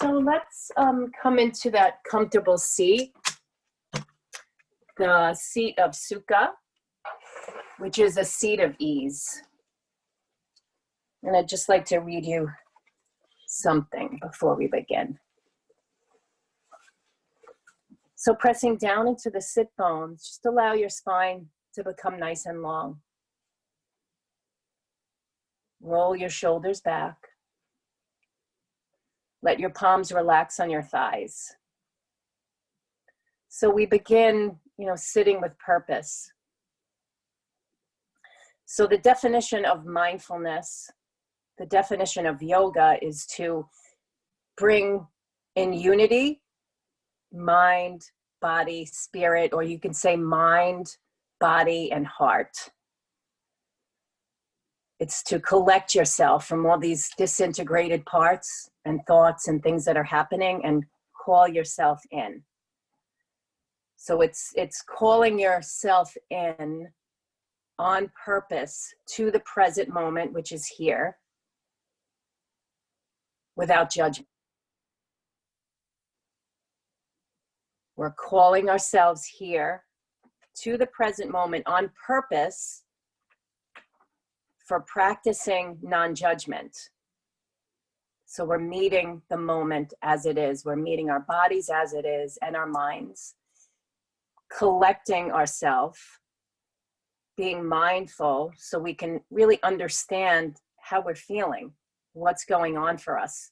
So let's come into that comfortable seat, the seat of Sukha, which is a seat of ease. And I'd just like to read you something before we begin. So pressing down into the sit bones, just allow your spine to become nice and long. Roll your shoulders back. Let your palms relax on your thighs. So we begin, sitting with purpose. So the definition of mindfulness, the definition of yoga is to bring in unity, mind, body, spirit, or you can say mind, body, and heart. It's to collect yourself from all these disintegrated parts and thoughts and things that are happening and call yourself in. So it's calling yourself in on purpose to the present moment, which is here, without judgment. We're calling ourselves here to the present moment on purpose for practicing non-judgment. So we're meeting the moment as it is. We're meeting our bodies as it is and our minds, collecting ourselves, being mindful so we can really understand how we're feeling, what's going on for us.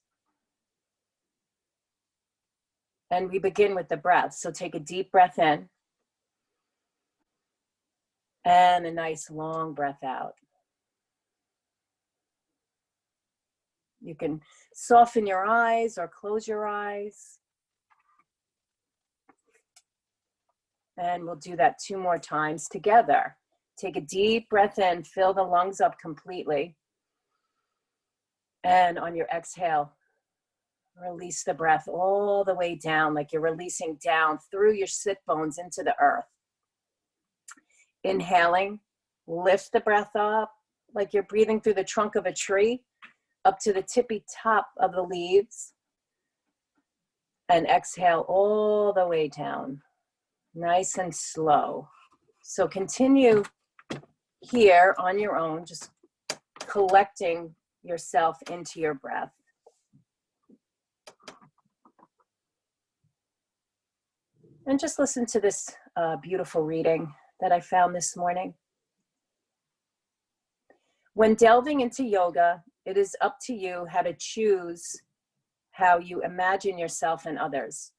And we begin with the breath. So take a deep breath in and a nice long breath out. You can soften your eyes or close your eyes. And we'll do that 2 more times together. Take a deep breath in, fill the lungs up completely. And on your exhale, release the breath all the way down, like you're releasing down through your sit bones into the earth. Inhaling, lift the breath up, like you're breathing through the trunk of a tree, up to the tippy top of the leaves. And exhale all the way down, nice and slow. So continue here on your own, just collecting yourself into your breath. And just listen to this beautiful reading that I found this morning. When delving into yoga, it is up to you how to choose how you imagine yourself and others.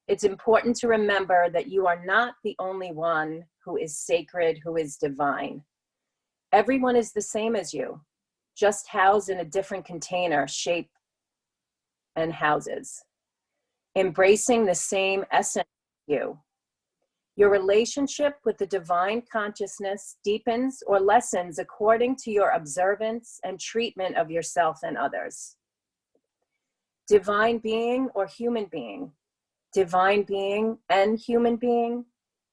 It's important to remember that you are not the only one who is sacred, who is divine. Everyone is the same as you, just housed in a different container, shape, and houses. Embracing the same essence of you. Your relationship with the divine consciousness deepens or lessens according to your observance and treatment of yourself and others. Divine being or human being, divine being and human being,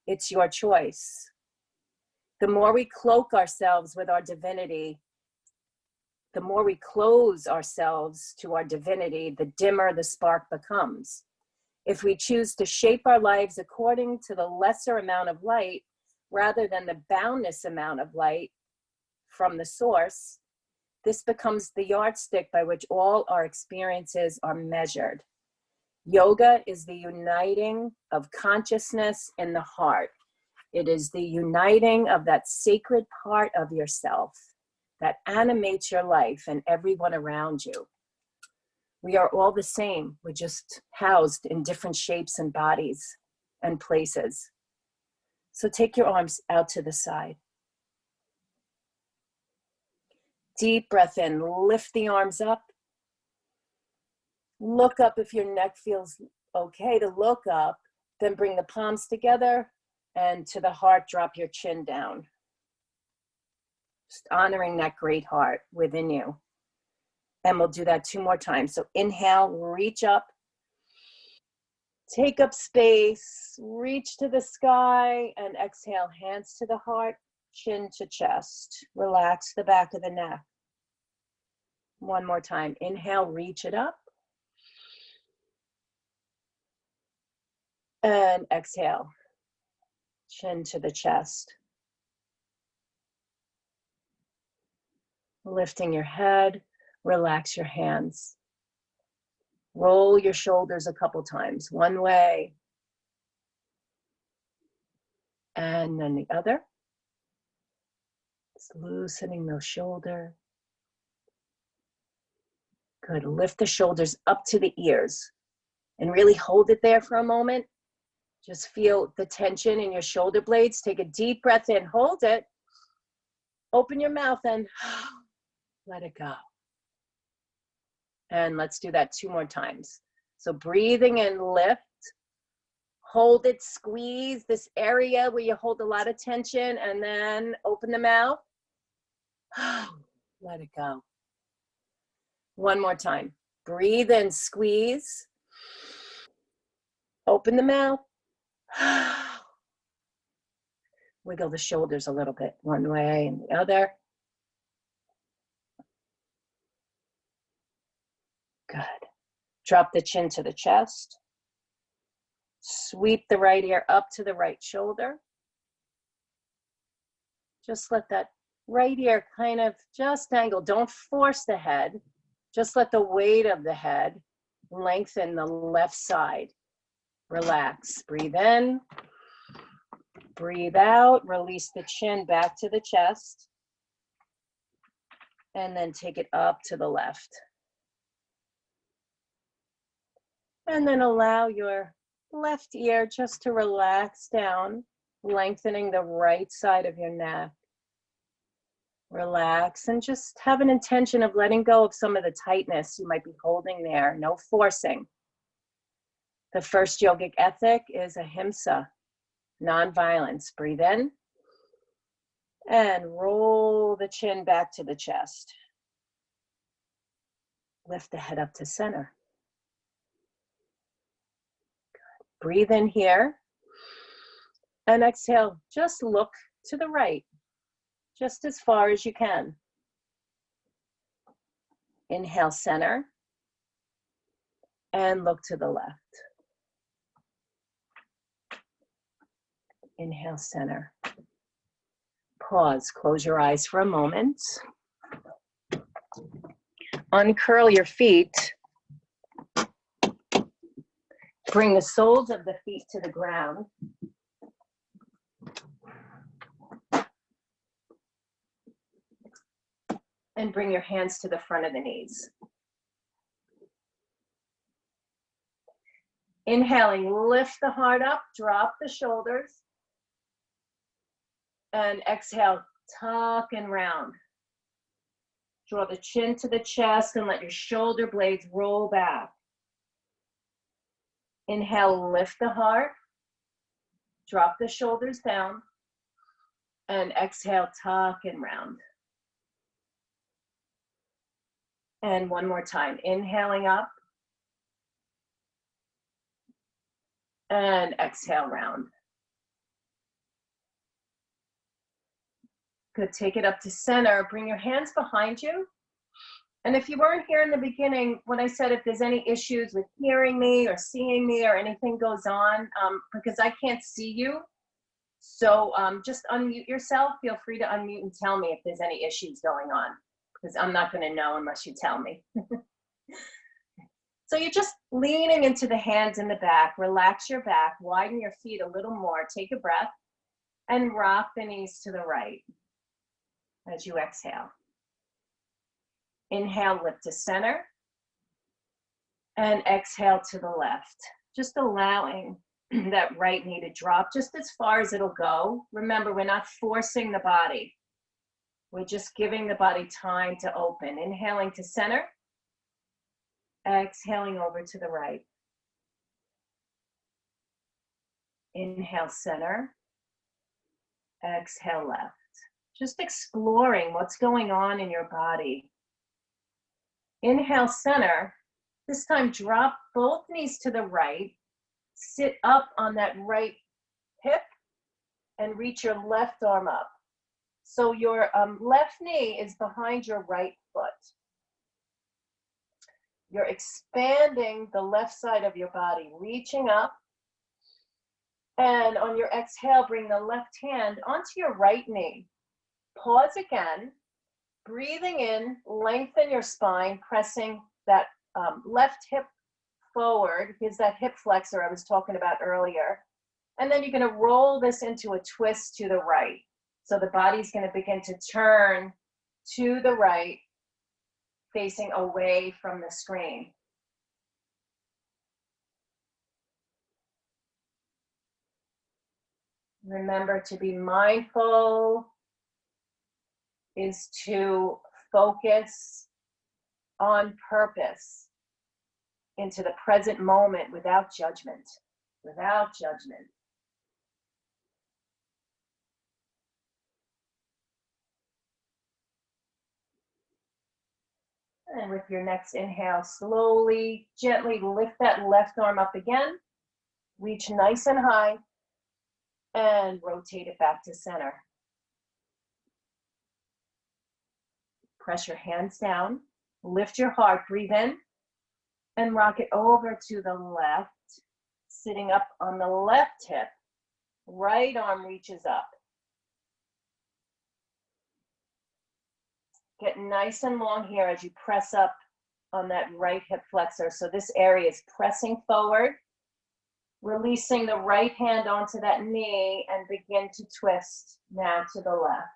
it's your choice. The more we cloak ourselves with our divinity, the more we close ourselves to our divinity, the dimmer the spark becomes. If we choose to shape our lives according to the lesser amount of light, rather than the boundless amount of light from the source, this becomes the yardstick by which all our experiences are measured. Yoga is the uniting of consciousness in the heart. It is the uniting of that sacred part of yourself that animates your life and everyone around you. We are all the same. We're just housed in different shapes and bodies and places. So take your arms out to the side. Deep breath in, lift the arms up. Look up if your neck feels okay to look up. Then bring the palms together and to the heart, drop your chin down. Just honoring that great heart within you. And we'll do that 2 more times. So inhale, reach up. Take up space, reach to the sky, and exhale, hands to the heart, chin to chest. Relax the back of the neck. 1 more time. Inhale, reach it up. And exhale, chin to the chest. Lifting your head, relax your hands. Roll your shoulders a couple times, one way and then the other. Just loosening those shoulders. Good, lift the shoulders up to the ears and really hold it there for a moment. Just feel the tension in your shoulder blades. Take a deep breath in, hold it. Open your mouth and let it go. And let's do that 2 more times. So breathing in, lift, hold it, squeeze this area where you hold a lot of tension, and then open the mouth. Let it go. 1 more time. Breathe in, squeeze. Open the mouth. Wiggle the shoulders a little bit, one way and the other. Good. Drop the chin to the chest. Sweep the right ear up to the right shoulder. Just let that right ear kind of just angle. Don't force the head. Just let the weight of the head lengthen the left side. Relax. Breathe in. Breathe out. Release the chin back to the chest. And then take it up to the left. And then allow your left ear just to relax down, lengthening the right side of your neck. Relax and just have an intention of letting go of some of the tightness you might be holding there. No forcing. The first yogic ethic is ahimsa, non-violence. Breathe in and roll the chin back to the chest. Lift the head up to center. Breathe in here and exhale. Just look to the right, just as far as you can. Inhale, center, and look to the left. Inhale, center. Pause, close your eyes for a moment. Uncurl your feet. Bring the soles of the feet to the ground. And bring your hands to the front of the knees. Inhaling, lift the heart up, drop the shoulders. And exhale, tuck and round. Draw the chin to the chest and let your shoulder blades roll back. Inhale, lift the heart, drop the shoulders down, and exhale, tuck and round. And one more time, inhaling up, and exhale, round. Good, take it up to center, bring your hands behind you. And if you weren't here in the beginning, when I said if there's any issues with hearing me or seeing me or anything goes on, because I can't see you, so just unmute yourself. Feel free to unmute and tell me if there's any issues going on, because I'm not going to know unless you tell me. So you're just leaning into the hands in the back. Relax your back, widen your feet a little more. Take a breath and rock the knees to the right as you exhale. Inhale, lift to center, and exhale to the left. Just allowing that right knee to drop just as far as it'll go. Remember, we're not forcing the body. We're just giving the body time to open. Inhaling to center, exhaling over to the right. Inhale, center, exhale, left. Just exploring what's going on in your body. Inhale, center. This time, drop both knees to the right. Sit up on that right hip and reach your left arm up. So your left knee is behind your right foot. You're expanding the left side of your body, reaching up And on your exhale, bring the left hand onto your right knee. Pause again. Breathing in, lengthen your spine, pressing that left hip forward. Here's that hip flexor I was talking about earlier. And then you're going to roll this into a twist to the right. So the body's going to begin to turn to the right, facing away from the screen. Remember, to be mindful is to focus on purpose into the present moment without judgment, without judgment. And with your next inhale, slowly, gently lift that left arm up again. Reach nice and high and rotate it back to center. Press your hands down, lift your heart, breathe in, and rock it over to the left, sitting up on the left hip. Right arm reaches up. Get nice and long here as you press up on that right hip flexor. So this area is pressing forward, releasing the right hand onto that knee and begin to twist now to the left.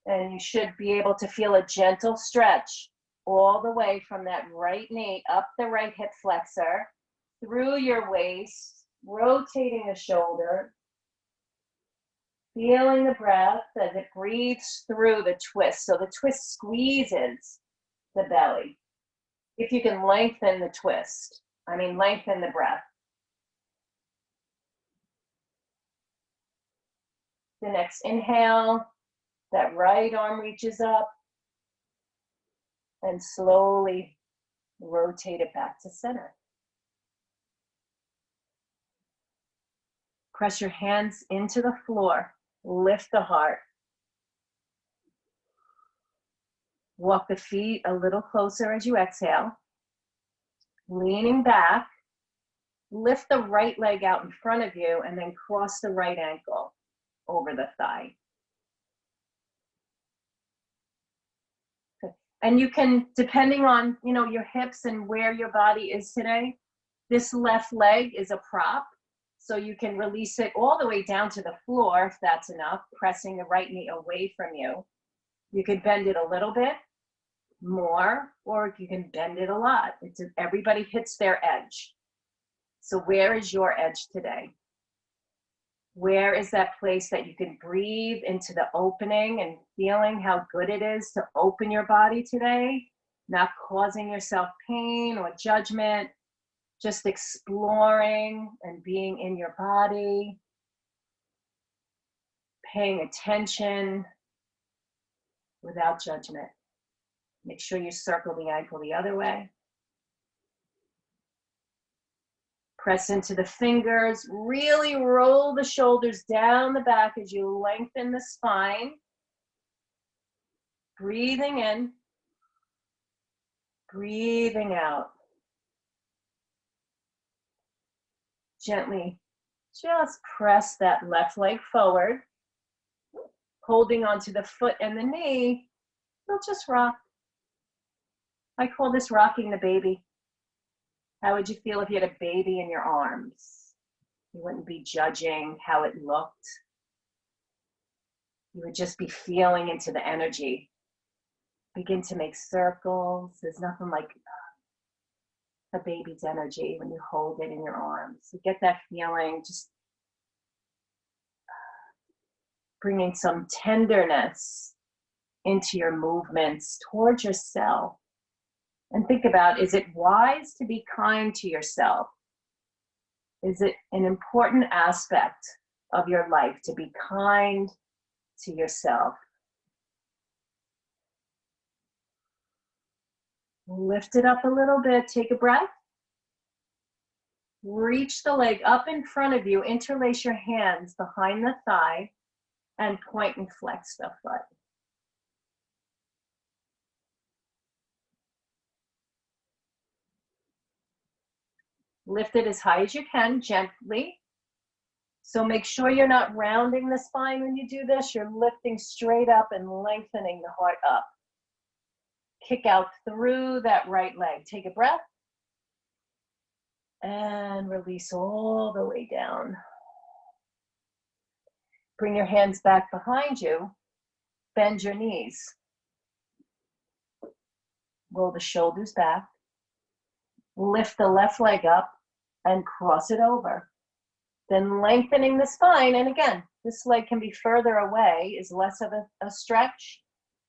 And you should be able to feel a gentle stretch all the way from that right knee up the right hip flexor, through your waist, rotating the shoulder, feeling the breath as it breathes through the twist. So the twist squeezes the belly. If you can lengthen the twist, lengthen the breath. The next inhale, that right arm reaches up and slowly rotate it back to center. Press your hands into the floor. Lift the heart. Walk the feet a little closer as you exhale. Leaning back, lift the right leg out in front of you and then cross the right ankle over the thigh. And you can, depending on, your hips and where your body is today, this left leg is a prop. So you can release it all the way down to the floor if that's enough, pressing the right knee away from you. You could bend it a little bit more, or you can bend it a lot. Everybody hits their edge. So where is your edge today? Where is that place that you can breathe into the opening and feeling how good it is to open your body today, not causing yourself pain or judgment, just exploring and being in your body, paying attention without judgment. Make sure you circle the ankle the other way. Press into the fingers, really roll the shoulders down the back as you lengthen the spine. Breathing in, breathing out. Gently just press that left leg forward, holding onto the foot and the knee. You'll just rock. I call this rocking the baby. How would you feel if you had a baby in your arms? You wouldn't be judging how it looked. You would just be feeling into the energy. Begin to make circles. There's nothing like a baby's energy when you hold it in your arms. So get that feeling, just bringing some tenderness into your movements towards yourself. And think about, is it wise to be kind to yourself? Is it an important aspect of your life to be kind to yourself? Lift it up a little bit, take a breath. Reach the leg up in front of you, interlace your hands behind the thigh, and point and flex the foot. Lift it as high as you can, gently. So make sure you're not rounding the spine when you do this. You're lifting straight up and lengthening the heart up. Kick out through that right leg. Take a breath. And release all the way down. Bring your hands back behind you. Bend your knees. Roll the shoulders back. Lift the left leg up and cross it over. Then lengthening the spine. And again, this leg can be further away, is less of a stretch.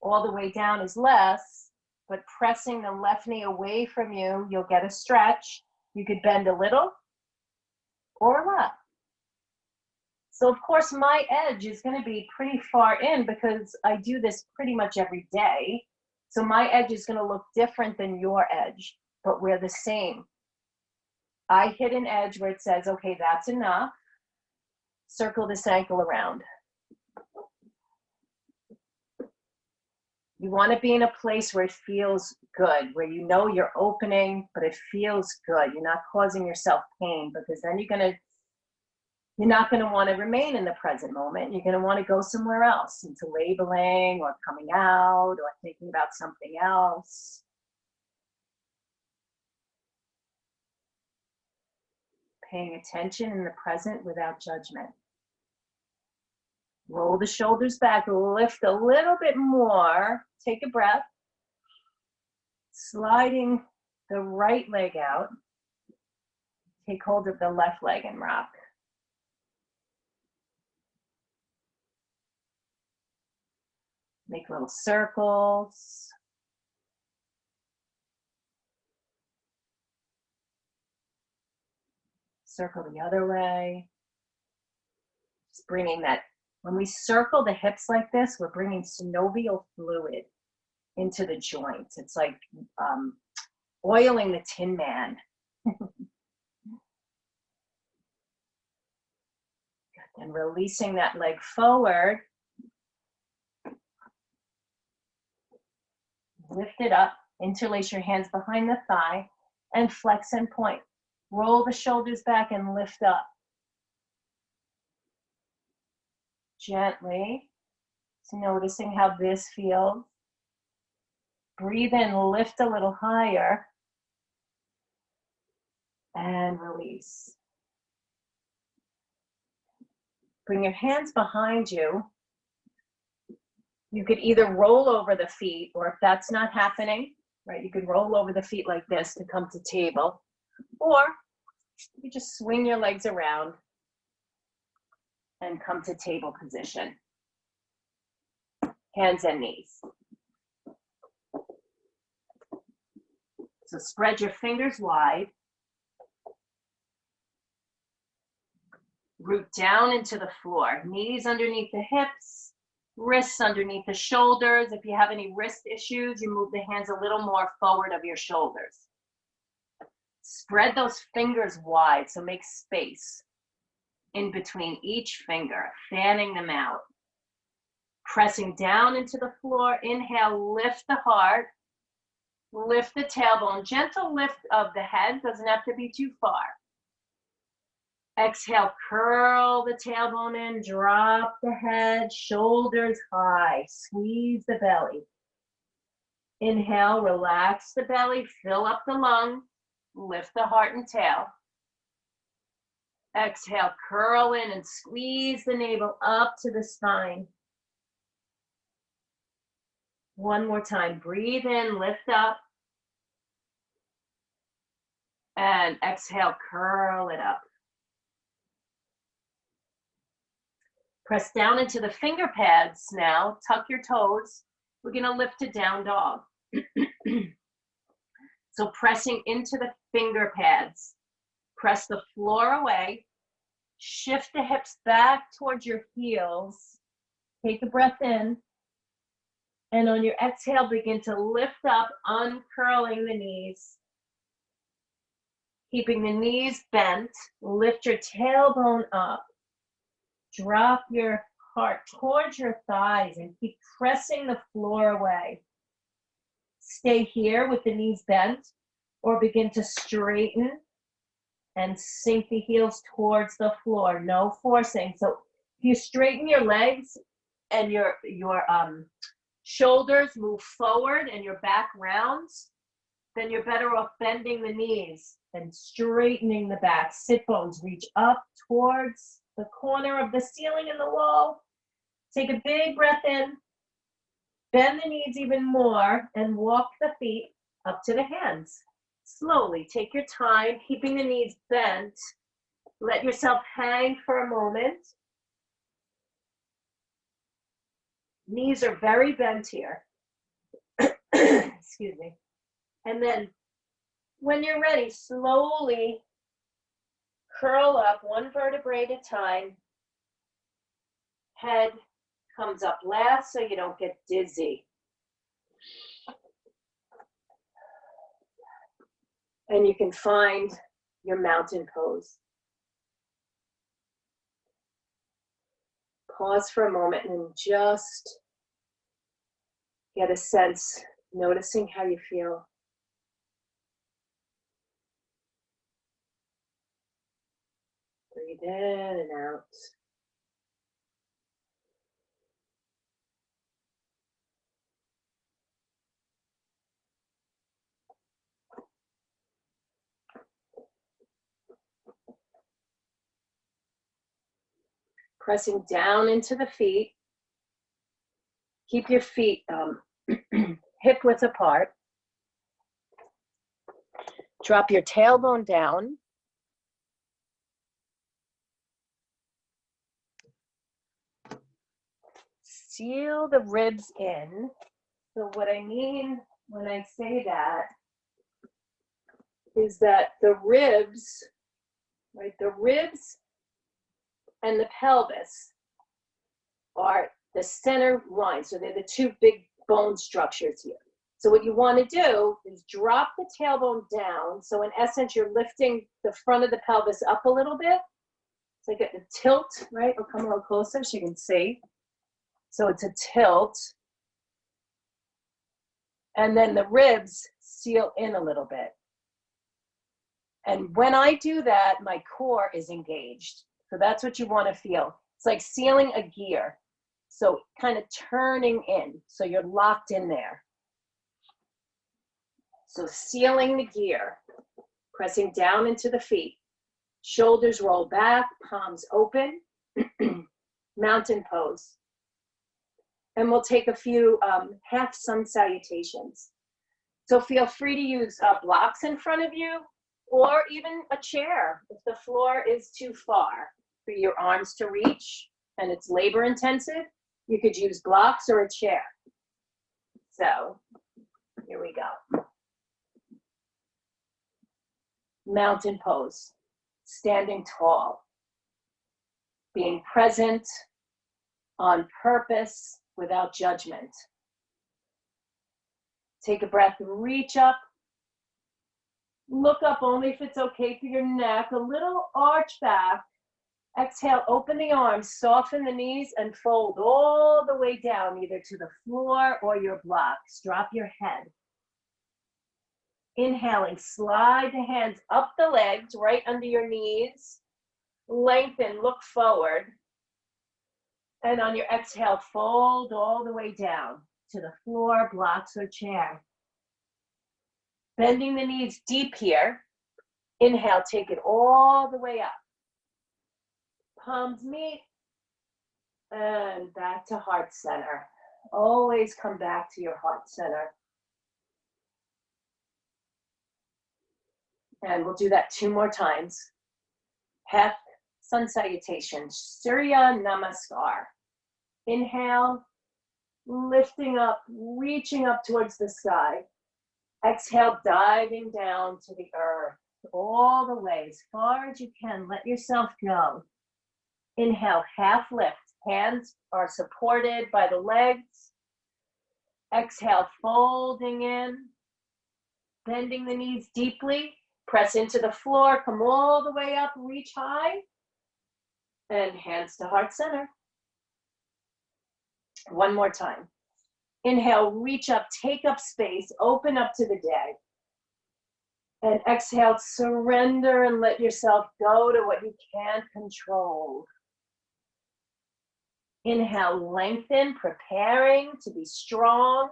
All the way down is less, but pressing the left knee away from you, you'll get a stretch. You could bend a little or a lot. So of course my edge is going to be pretty far in because I do this pretty much every day. So my edge is going to look different than your edge, but we're the same. I hit an edge where it says, okay, that's enough. Circle this ankle around. You want to be in a place where it feels good, where you know you're opening, but it feels good. You're not causing yourself pain, because then you're not going to want to remain in the present moment. You're going to want to go somewhere else, into labeling or coming out or thinking about something else. Paying attention in the present without judgment. Roll the shoulders back, lift a little bit more. Take a breath. Sliding the right leg out. Take hold of the left leg and rock. Make little circles. Circle the other way. Just bringing that, when we circle the hips like this, we're bringing synovial fluid into the joints. It's like oiling the Tin Man. And releasing that leg forward. Lift it up, interlace your hands behind the thigh, and flex and point. Roll the shoulders back and lift up. Gently, so noticing how this feels. Breathe in, lift a little higher, and release. Bring your hands behind you. You could either roll over the feet, or if that's not happening, right, you could roll over the feet like this to come to table, or you just swing your legs around and come to table position. Hands and knees. So spread your fingers wide. Root down into the floor. Knees underneath the hips, wrists underneath the shoulders. If you have any wrist issues, you move the hands a little more forward of your shoulders. Spread those fingers wide, so make space in between each finger, fanning them out. Pressing down into the floor. Inhale, lift the heart. Lift the tailbone. Gentle lift of the head, doesn't have to be too far. Exhale, curl the tailbone in, drop the head, shoulders high, squeeze the belly. Inhale, relax the belly, fill up the lungs, lift the heart and tail. Exhale, curl in and squeeze the navel up to the spine. One more time, breathe in, lift up. And exhale, curl it up. Press down into the finger pads now, tuck your toes. We're gonna lift to down dog. So pressing into the finger pads. Press the floor away. Shift the hips back towards your heels. Take a breath in. And on your exhale, begin to lift up, uncurling the knees. Keeping the knees bent, lift your tailbone up. Drop your heart towards your thighs and keep pressing the floor away. Stay here with the knees bent or begin to straighten and sink the heels towards the floor, no forcing. So if you straighten your legs and your shoulders move forward and your back rounds, then you're better off bending the knees and straightening the back. Sit bones reach up towards the corner of the ceiling and the wall. Take a big breath in, bend the knees even more, and walk the feet up to the hands. Slowly, take your time, keeping the knees bent. Let yourself hang for a moment. Knees are very bent here. Excuse me. And then when you're ready, slowly curl up one vertebrae at a time. Head comes up last so you don't get dizzy. And you can find your mountain pose. Pause for a moment and just get a sense, noticing how you feel. Breathe in and out. Pressing down into the feet. Keep your feet hip width apart. Drop your tailbone down. Seal the ribs in. So what I mean when I say that is that the ribs, right, the ribs and the pelvis are the center line. So they're the two big bone structures here. So what you want to do is drop the tailbone down. So in essence, you're lifting the front of the pelvis up a little bit. So I get the tilt, right? I'll come a little closer so you can see. So it's a tilt. And then the ribs seal in a little bit. And when I do that, my core is engaged. So that's what you want to feel. It's like sealing a gear. So kind of turning in. So you're locked in there. So sealing the gear, pressing down into the feet. Shoulders roll back, palms open. Mountain pose. And we'll take a few half sun salutations. So feel free to use blocks in front of you or even a chair if the floor is too far for your arms to reach and it's labor intensive. You could use blocks or a chair. So here we go. Mountain pose, standing tall, being present on purpose without judgment. Take a breath, reach up. Look up only if it's okay for your neck. A little arch back. Exhale, open the arms, soften the knees, and fold all the way down, either to the floor or your blocks. Drop your head. Inhaling, slide the hands up the legs, right under your knees. Lengthen, look forward. And on your exhale, fold all the way down to the floor, blocks, or chair. Bending the knees deep here. Inhale, take it all the way up. Palms meet. And back to heart center. Always come back to your heart center. And we'll do that 2 more times. Half sun salutation, Surya Namaskar. Inhale, lifting up, reaching up towards the sky. Exhale, diving down to the earth, all the way, as far as you can. Let yourself go. Inhale, half lift. Hands are supported by the legs. Exhale, folding in, bending the knees deeply. Press into the floor, come all the way up, reach high, and hands to heart center. 1 more time. Inhale, reach up, take up space, open up to the day. And exhale, surrender and let yourself go to what you can't control. Inhale, lengthen, preparing to be strong.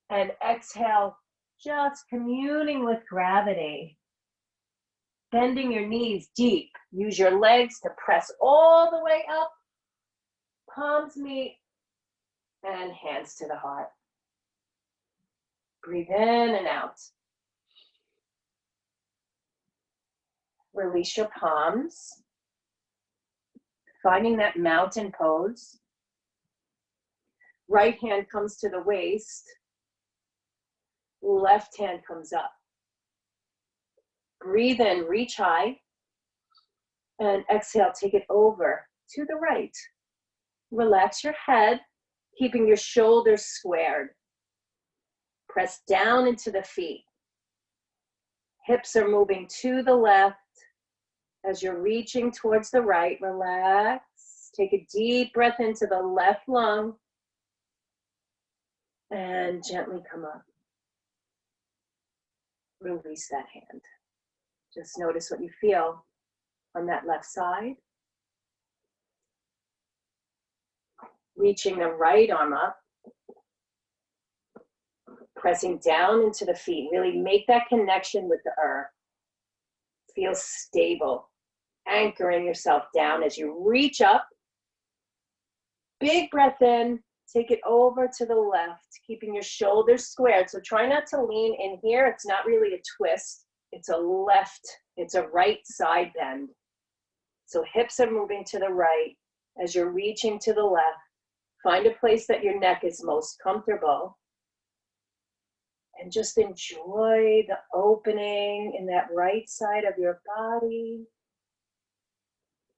And exhale, just communing with gravity. Bending your knees deep. Use your legs to press all the way up. Palms meet and hands to the heart. Breathe in and out. Release your palms. Finding that mountain pose. Right hand comes to the waist. Left hand comes up. Breathe in, reach high. And exhale, take it over to the right. Relax your head, keeping your shoulders squared. Press down into the feet. Hips are moving to the left. As you're reaching towards the right, relax. Take a deep breath into the left lung. And gently come up. Release that hand. Just notice what you feel on that left side. Reaching the right arm up. Pressing down into the feet. Really make that connection with the earth. Feel stable. Anchoring yourself down as you reach up. Big breath in. Take it over to the left, keeping your shoulders squared. So try not to lean in here. It's not really a twist. It's a left, it's a right side bend. So hips are moving to the right as you're reaching to the left. Find a place that your neck is most comfortable. And just enjoy the opening in that right side of your body.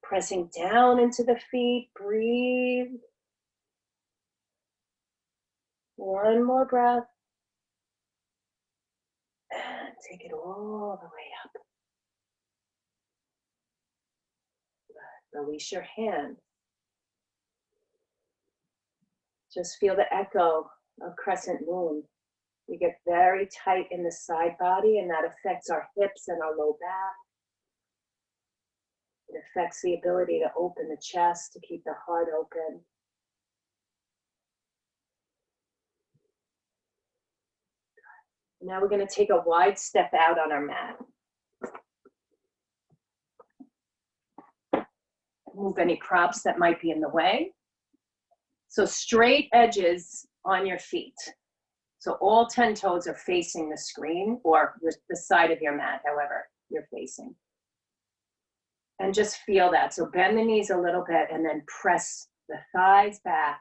Pressing down into the feet, breathe. One more breath. And take it all the way up. Release your hand. Just feel the echo of crescent moon. We get very tight in the side body, and that affects our hips and our low back. It affects the ability to open the chest, to keep the heart open. Now we're going to take a wide step out on our mat. Move any props that might be in the way. So straight edges on your feet. So all 10 toes are facing the screen or the side of your mat, however you're facing. And just feel that. So bend the knees a little bit and then press the thighs back.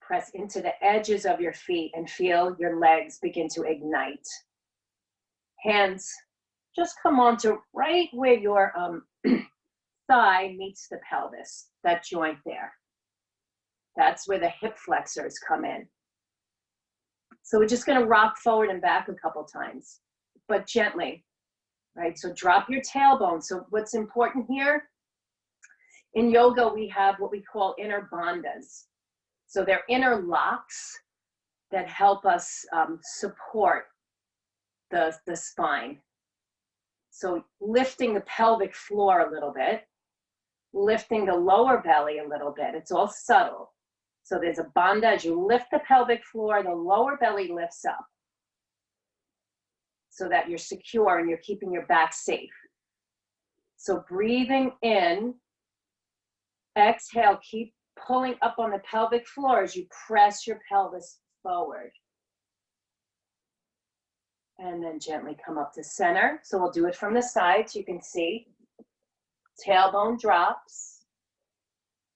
Press into the edges of your feet and feel your legs begin to ignite. Hands just come on to right where your thigh meets the pelvis, that joint there. That's where the hip flexors come in. So we're just going to rock forward and back a couple times, but gently, right? So drop your tailbone. So what's important here, in yoga, we have what we call inner bandhas. So they're inner locks that help us support the spine. So lifting the pelvic floor a little bit, lifting the lower belly a little bit. It's all subtle. So there's a bandha. As you lift the pelvic floor, the lower belly lifts up so that you're secure and you're keeping your back safe. So breathing in, exhale, keep pulling up on the pelvic floor as you press your pelvis forward. And then gently come up to center. So we'll do it from the side so you can see. Tailbone drops,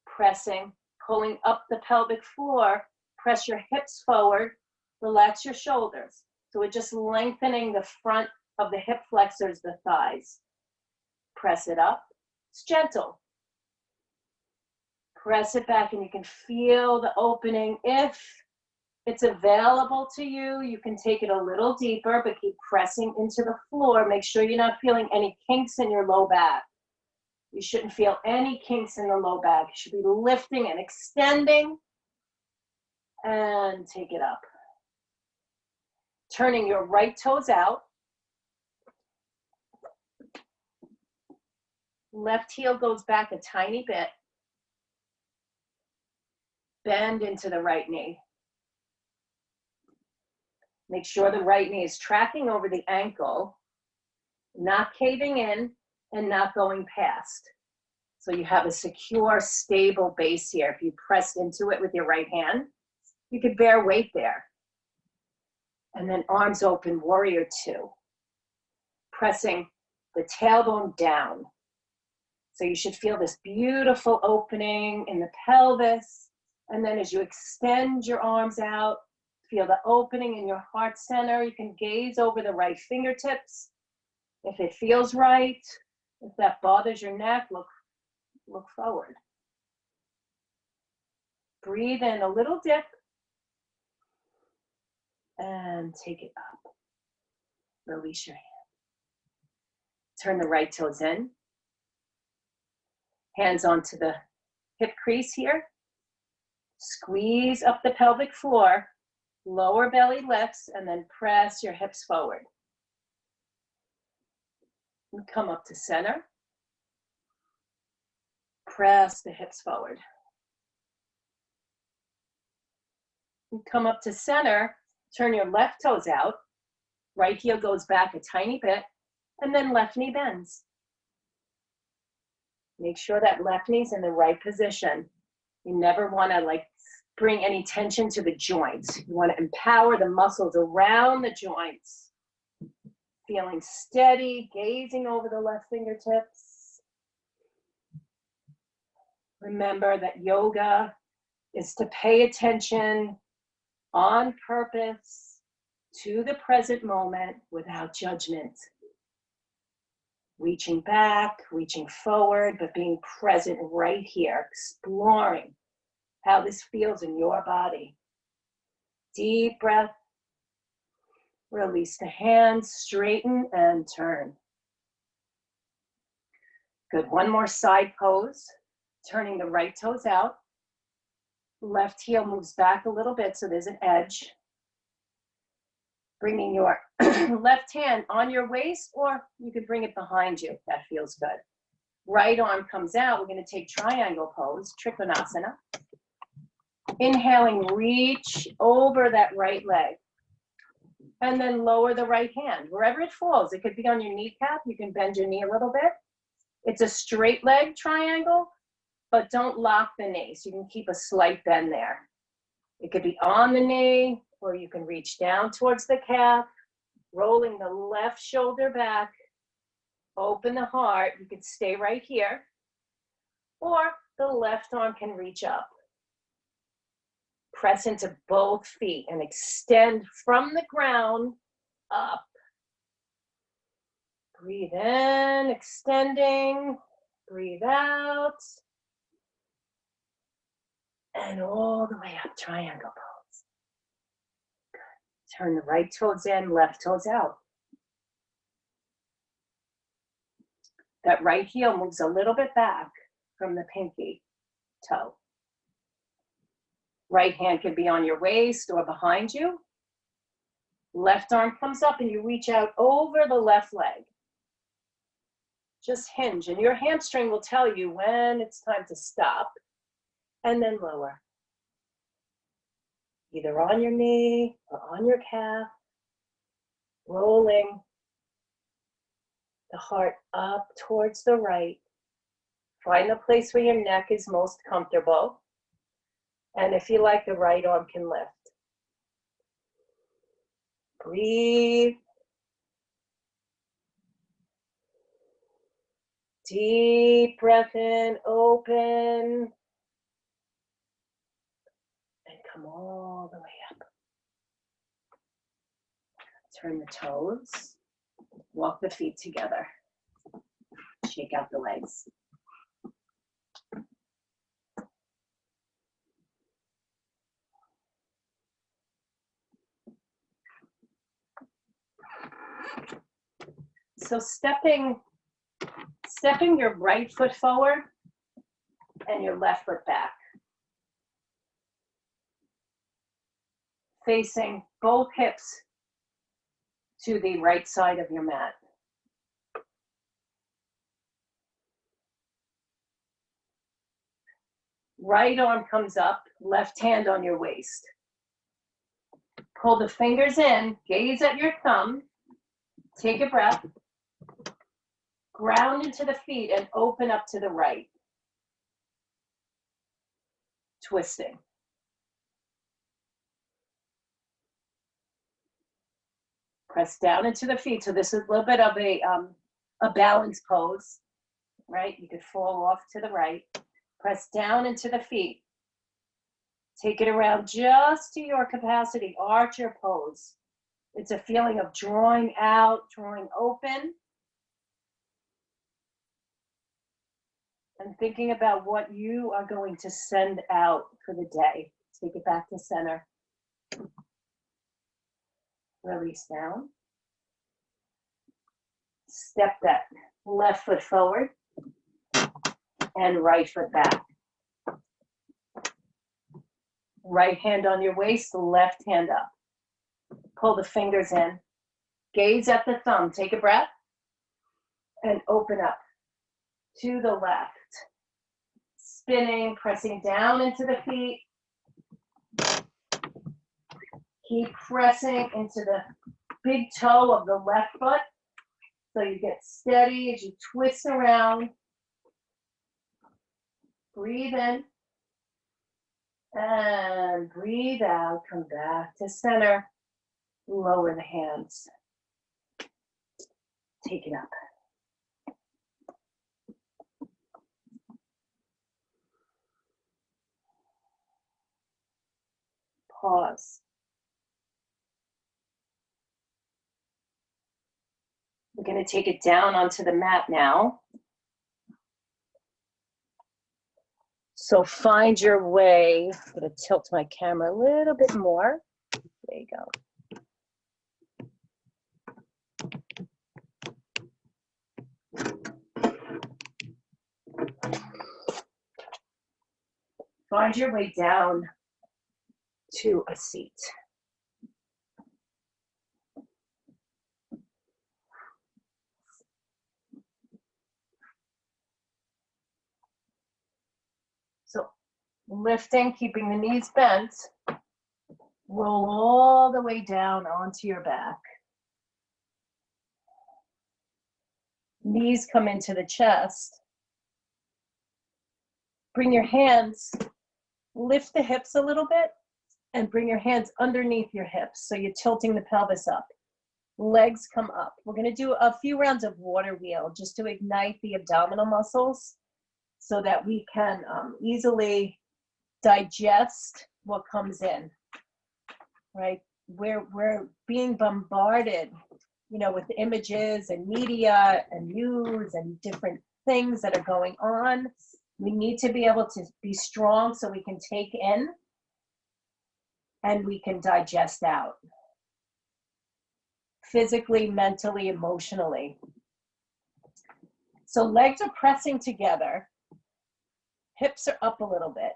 pressing, pulling up the pelvic floor, press your hips forward, relax your shoulders. So we're just lengthening the front of the hip flexors, the thighs. Press it up. It's gentle. Press it back and you can feel the opening. If it's available to you, you can take it a little deeper, but keep pressing into the floor. Make sure you're not feeling any kinks in your low back. You shouldn't feel any kinks in the low back. You should be lifting and extending. And take it up. Turning your right toes out. Left heel goes back a tiny bit. Bend into the right knee. Make sure the right knee is tracking over the ankle, not caving in and not going past. So you have a secure, stable base here. If you press into it with your right hand, you could bear weight there. And then arms open, warrior two. Pressing the tailbone down. So you should feel this beautiful opening in the pelvis. And then as you extend your arms out, feel the opening in your heart center. You can gaze over the right fingertips. If it feels right, if that bothers your neck, look forward. Breathe in a little dip. And take it up. Release your hand. Turn the right toes in. Hands onto the hip crease here. Squeeze up the pelvic floor. Lower belly lifts and then press your hips forward. And come up to center. Press the hips forward. And come up to center. Turn your left toes out. Right heel goes back a tiny bit. And then left knee bends. Make sure that left knee's in the right position. You never want to bring any tension to the joints. You want to empower the muscles around the joints. Feeling steady, gazing over the left fingertips. Remember that yoga is to pay attention on purpose to the present moment without judgment. Reaching back, reaching forward, but being present right here, exploring how this feels in your body. Deep breath. Release the hands, straighten and turn. Good, one more side pose. Turning the right toes out. Left heel moves back a little bit so there's an edge. Bringing your left hand on your waist, or you could bring it behind you. That feels good. Right arm comes out. We're going to take triangle pose, Trikonasana. Inhaling, reach over that right leg. And then lower the right hand, wherever it falls. It could be on your kneecap. You can bend your knee a little bit. It's a straight leg triangle, but don't lock the knee. So you can keep a slight bend there. It could be on the knee, or you can reach down towards the calf, rolling the left shoulder back, open the heart. You could stay right here, or the left arm can reach up. Press into both feet and extend from the ground up. Breathe in, extending. Breathe out. And all the way up, triangle pose. Good. Turn the right toes in, left toes out. That right heel moves a little bit back from the pinky toe. Right hand could be on your waist or behind you. Left arm comes up and you reach out over the left leg. Just hinge, and your hamstring will tell you when it's time to stop, and then lower. Either on your knee or on your calf, rolling the heart up towards the right. Find the place where your neck is most comfortable. And if you like, the right arm can lift. Breathe. Deep breath in, open. And come all the way up. Turn the toes. Walk the feet together. Shake out the legs. So stepping your right foot forward and your left foot back. Facing both hips to the right side of your mat. Right arm comes up, left hand on your waist. Pull the fingers in, gaze at your thumb, take a breath, ground into the feet and open up to the right. Twisting. Press down into the feet. So this is a little bit of a balance pose, right? You could fall off to the right. Press down into the feet. Take it around just to your capacity. Arch your pose. It's a feeling of drawing out, drawing open, and thinking about what you are going to send out for the day. Take it back to center. Release down. Step that left foot forward and right foot back. Right hand on your waist, left hand up. Pull the fingers in. Gaze at the thumb. Take a breath and open up to the left. Spinning, pressing down into the feet. Keep pressing into the big toe of the left foot so you get steady as you twist around. Breathe in and breathe out. Come back to center. Lower the hands. Take it up. Pause. We're going to take it down onto the mat now. So find your way. I'm going to tilt my camera a little bit more. There you go. Find your way down to a seat. So lifting, keeping the knees bent, roll all the way down onto your back. Knees come into the chest. Bring your hands, lift the hips a little bit, and bring your hands underneath your hips. So you're tilting the pelvis up. Legs come up. We're going to do a few rounds of water wheel just to ignite the abdominal muscles so that we can easily digest what comes in, right? We're being bombarded, you know, with images and media and news and different things that are going on. We need to be able to be strong so we can take in and we can digest out. Physically, mentally, emotionally. So legs are pressing together. Hips are up a little bit.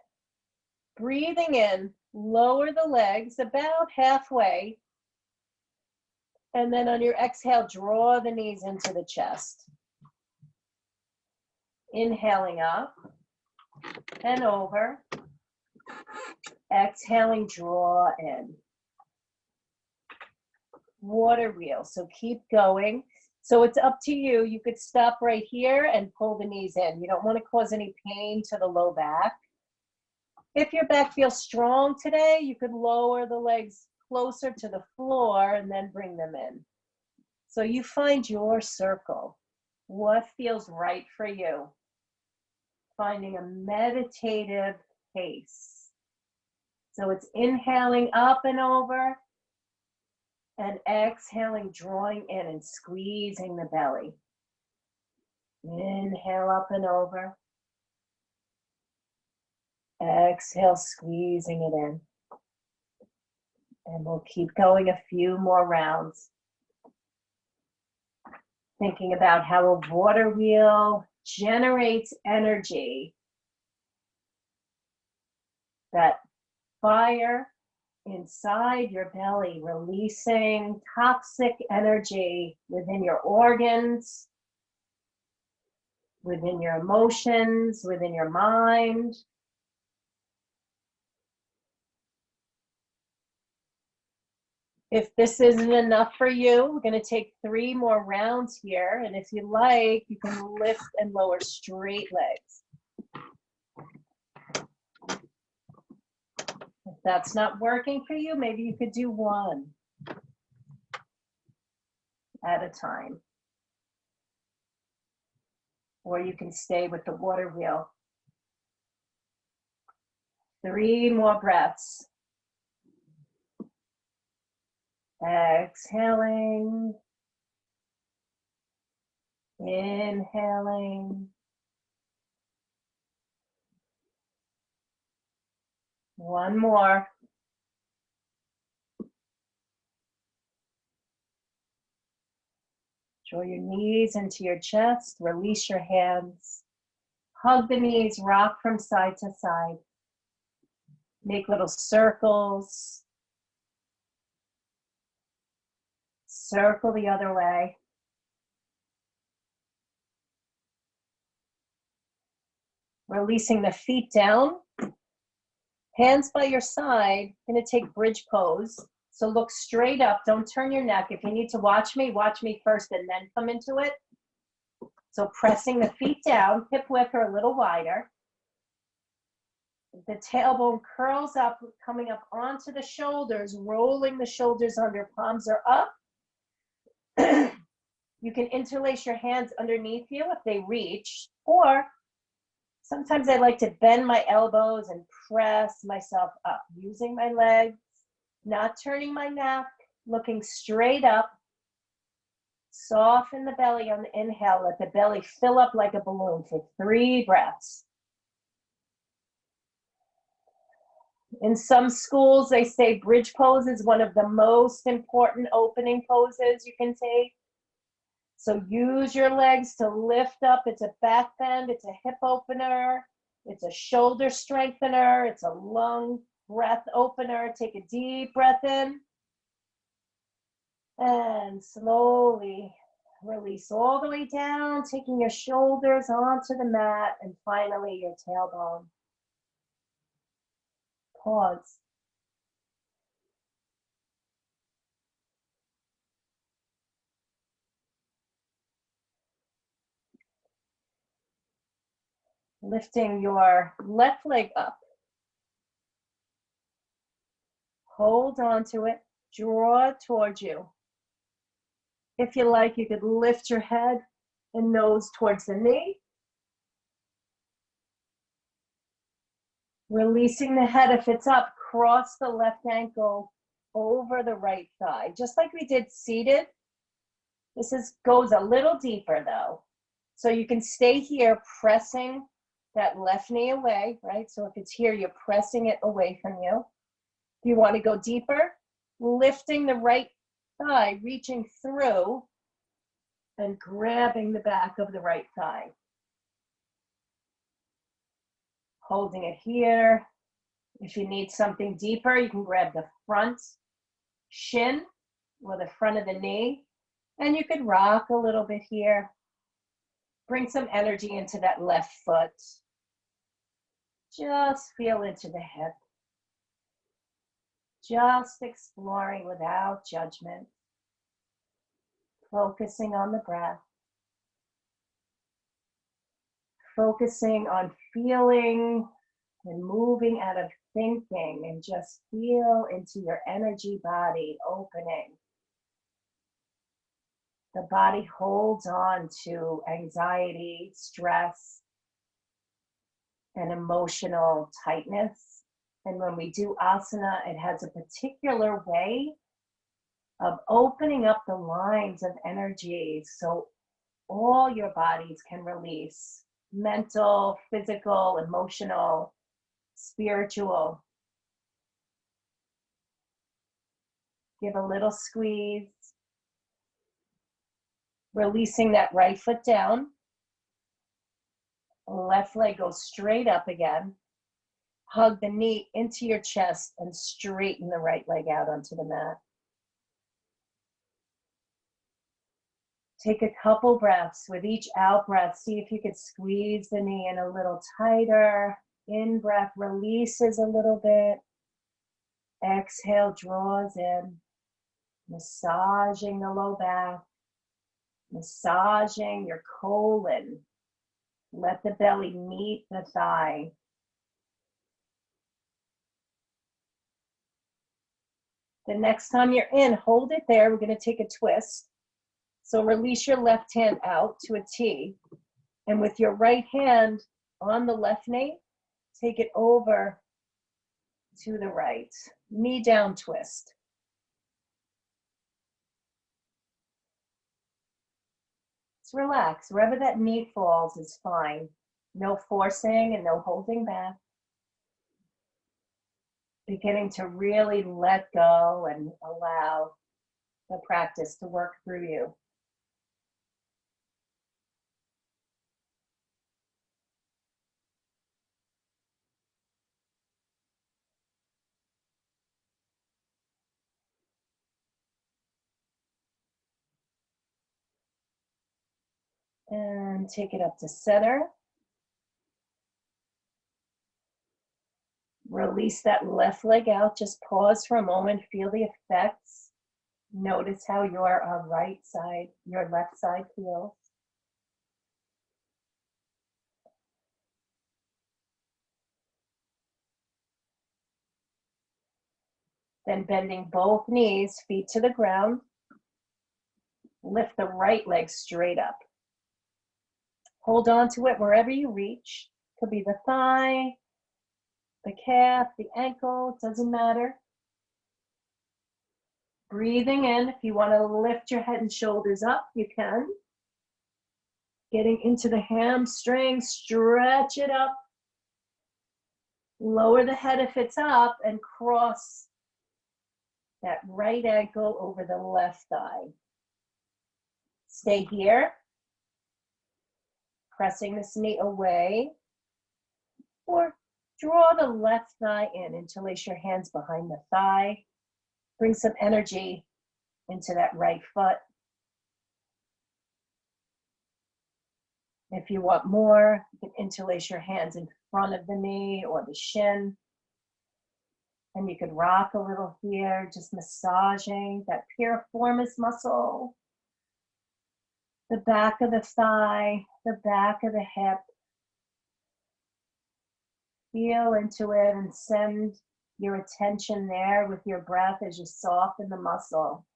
Breathing in, lower the legs about halfway. And then on your exhale, draw the knees into the chest. Inhaling up and over. Exhaling, draw in. Water wheel, so keep going. So it's up to you. You could stop right here and pull the knees in. You don't want to cause any pain to the low back. If your back feels strong today, you could lower the legs closer to the floor and then bring them in. So you find your circle. What feels right for you? Finding a meditative pace. So it's inhaling up and over and exhaling, drawing in and squeezing the belly. Inhale up and over. Exhale, squeezing it in. And we'll keep going a few more rounds. Thinking about how a water wheel generates energy. That fire inside your belly, releasing toxic energy within your organs, within your emotions, within your mind. If this isn't enough for you, we're going to take 3 more rounds here. And if you like, you can lift and lower straight legs. If that's not working for you, maybe you could do 1 at a time. Or you can stay with the water wheel. 3 more breaths. Exhaling. Inhaling. 1 more. Draw your knees into your chest. Release your hands. Hug the knees. Rock from side to side. Make little circles. Circle the other way. Releasing the feet down. Hands by your side. Going to take bridge pose. So look straight up. Don't turn your neck. If you need to watch me first and then come into it. So pressing the feet down, hip width or a little wider. The tailbone curls up, coming up onto the shoulders, rolling the shoulders under, palms are up. You can interlace your hands underneath you if they reach, or sometimes I like to bend my elbows and press myself up, using my legs, not turning my neck, looking straight up. Soften the belly on the inhale. Let the belly fill up like a balloon for 3 breaths. In some schools, they say bridge pose is one of the most important opening poses you can take. So use your legs to lift up. It's a back bend, it's a hip opener, it's a shoulder strengthener, it's a lung breath opener. Take a deep breath in. And slowly release all the way down, taking your shoulders onto the mat and finally your tailbone. Pause. Lifting your left leg up. Hold on to it. Draw it towards you. If you like, you could lift your head and nose towards the knee. Releasing the head if it's up, cross the left ankle over the right thigh. Just like we did seated. This goes a little deeper though. So you can stay here pressing that left knee away, right? So if it's here, you're pressing it away from you. If you want to go deeper, lifting the right thigh, reaching through and grabbing the back of the right thigh. Holding it here. If you need something deeper, you can grab the front shin or the front of the knee, and you could rock a little bit here. Bring some energy into that left foot. Just feel into the hip. Just exploring without judgment. Focusing on the breath. Focusing on feeling and moving out of thinking, and just feel into your energy body opening. The body holds on to anxiety, stress, and emotional tightness. And when we do asana, it has a particular way of opening up the lines of energy so all your bodies can release. Mental, physical, emotional, spiritual. Give a little squeeze. Releasing that right foot down. Left leg goes straight up again. Hug the knee into your chest and straighten the right leg out onto the mat. Take a couple breaths. With each out breath, see if you could squeeze the knee in a little tighter. In breath releases a little bit. Exhale, draws in. Massaging the low back, massaging your colon. Let the belly meet the thigh. The next time you're in, hold it there. We're going to take a twist. So release your left hand out to a T. And with your right hand on the left knee, take it over to the right. Knee down twist. Just relax. Wherever that knee falls is fine. No forcing and no holding back. Beginning to really let go and allow the practice to work through you. And take it up to center. Release that left leg out. Just pause for a moment. Feel the effects. Notice how your right side, your left side feels. Then bending both knees, feet to the ground. Lift the right leg straight up. Hold on to it wherever you reach. Could be the thigh, the calf, the ankle, doesn't matter. Breathing in. If you want to lift your head and shoulders up, you can. Getting into the hamstring, stretch it up. Lower the head if it's up and cross that right ankle over the left thigh. Stay here. Pressing this knee away. Or draw the left thigh in. Interlace your hands behind the thigh. Bring some energy into that right foot. If you want more, you can interlace your hands in front of the knee or the shin. And you could rock a little here, just massaging that piriformis muscle. The back of the thigh, the back of the hip. Feel into it and send your attention there with your breath as you soften the muscle.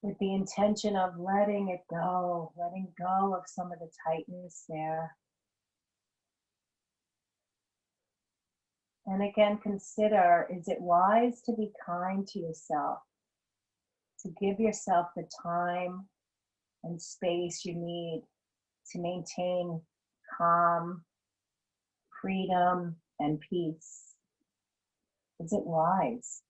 With the intention of letting it go, letting go of some of the tightness there. And again, consider, is it wise to be kind to yourself? To give yourself the time and space you need to maintain calm, freedom, and peace? Is it wise?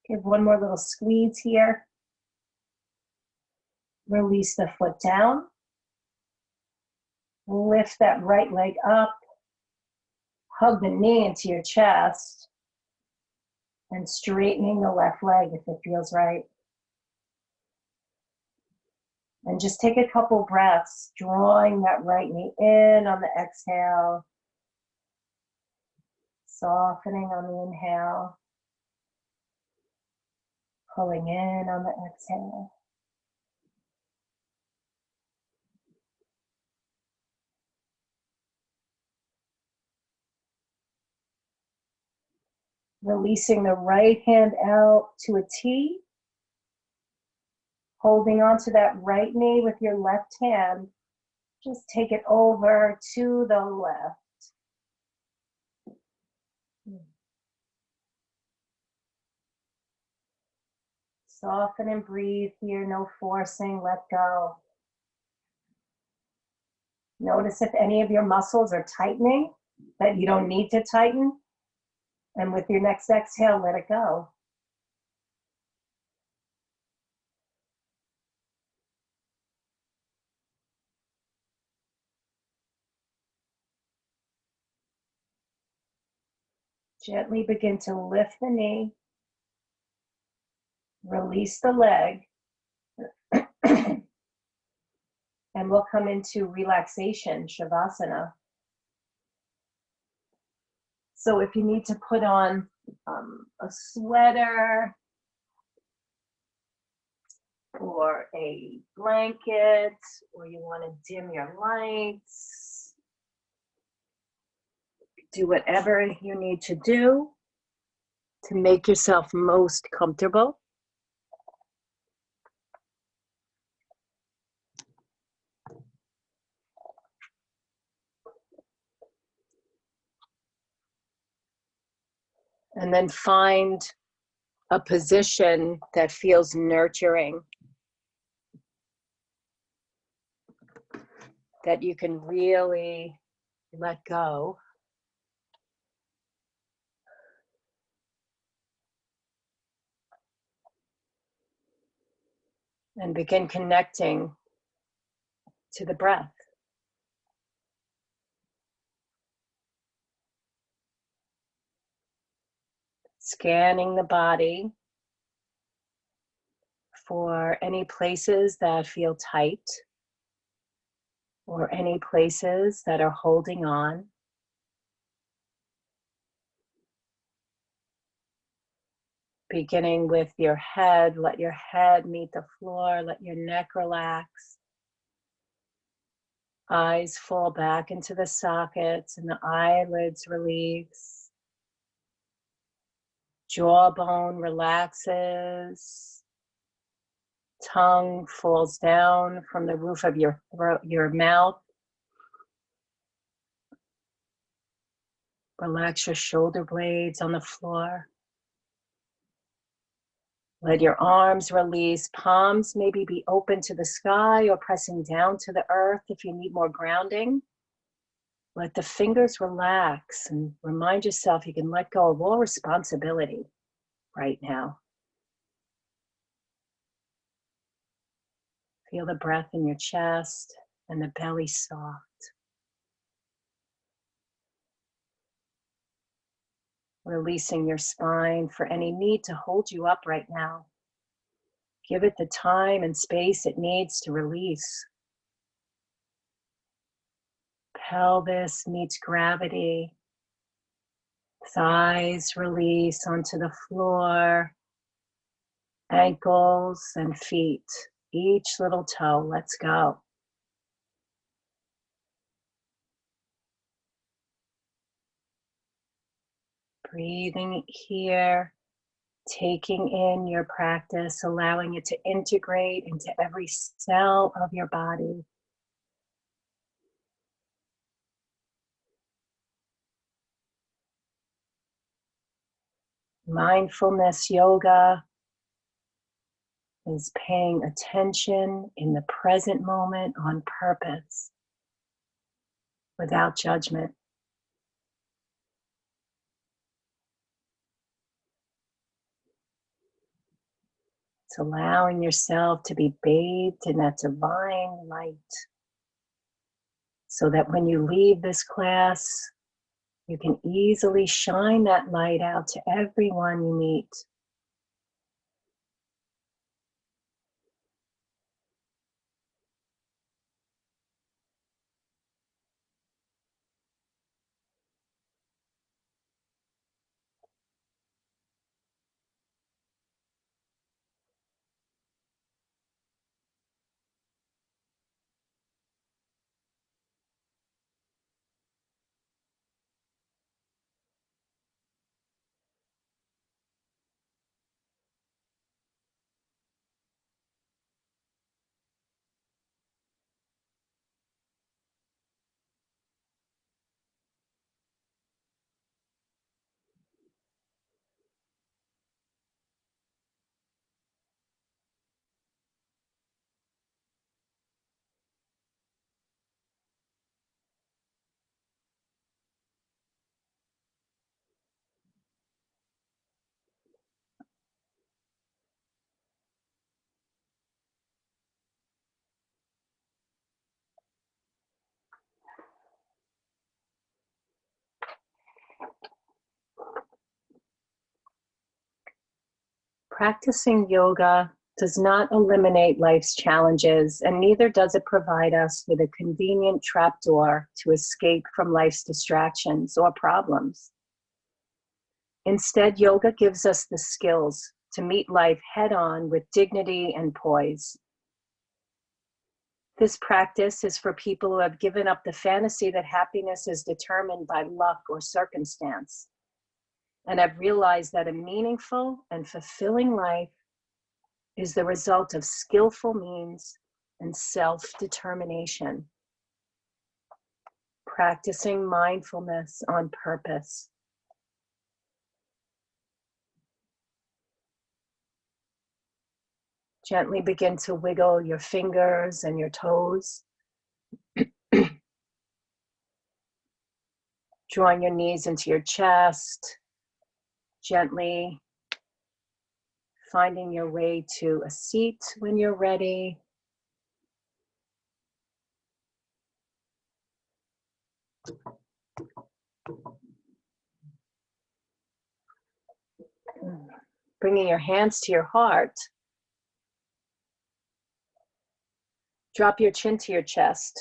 Give one more little squeeze here. Release the foot down. Lift that right leg up. Hug the knee into your chest. And straightening the left leg if it feels right. And just take a couple breaths, drawing that right knee in on the exhale. Softening on the inhale. Pulling in on the exhale. Releasing the right hand out to a T. Holding onto that right knee with your left hand. Just take it over to the left. Soften and breathe here, no forcing, let go. Notice if any of your muscles are tightening that you don't need to tighten. And with your next exhale, let it go. Gently begin to lift the knee. Release the leg. And we'll come into relaxation, Shavasana. So if you need to put on a sweater or a blanket, or you want to dim your lights, do whatever you need to do to make yourself most comfortable. And then find a position that feels nurturing, that you can really let go. And begin connecting to the breath. Scanning the body for any places that feel tight or any places that are holding on. Beginning with your head, let your head meet the floor, let your neck relax. Eyes fall back into the sockets and the eyelids release. Jawbone relaxes. Tongue falls down from the roof of your throat, your mouth. Relax your shoulder blades on the floor. Let your arms release. Palms maybe be open to the sky or pressing down to the earth if you need more grounding. Let the fingers relax and remind yourself you can let go of all responsibility right now. Feel the breath in your chest and the belly soft. Releasing your spine for any need to hold you up right now. Give it the time and space it needs to release. Pelvis meets gravity. Thighs release onto the floor. Ankles and feet. Each little toe lets go. Breathing here. Taking in your practice, allowing it to integrate into every cell of your body. Mindfulness yoga is paying attention in the present moment on purpose, without judgment. It's allowing yourself to be bathed in that divine light, so that when you leave this class, you can easily shine that light out to everyone you meet. Practicing yoga does not eliminate life's challenges, and neither does it provide us with a convenient trapdoor to escape from life's distractions or problems. Instead, yoga gives us the skills to meet life head on with dignity and poise. This practice is for people who have given up the fantasy that happiness is determined by luck or circumstance, and have realized that a meaningful and fulfilling life is the result of skillful means and self-determination. Practicing mindfulness on purpose. Gently begin to wiggle your fingers and your toes. Drawing your knees into your chest. Gently finding your way to a seat when you're ready. Bringing your hands to your heart. Drop your chin to your chest.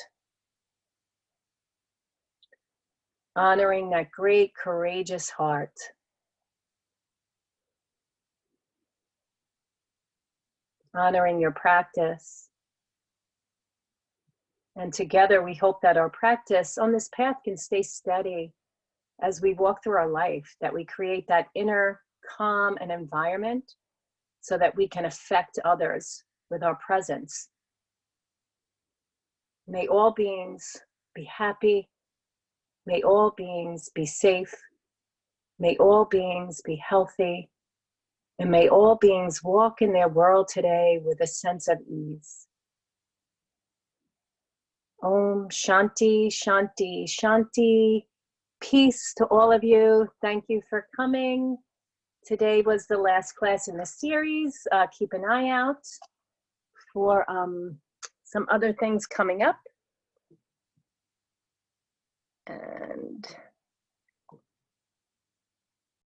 Honoring that great, courageous heart. Honoring your practice. And together we hope that our practice on this path can stay steady as we walk through our life, that we create that inner calm and environment so that we can affect others with our presence. May all beings be happy. May all beings be safe. May all beings be healthy. And may all beings walk in their world today with a sense of ease. Om Shanti, Shanti, Shanti. Peace to all of you. Thank you for coming. Today was the last class in the series. Keep an eye out for some other things coming up. And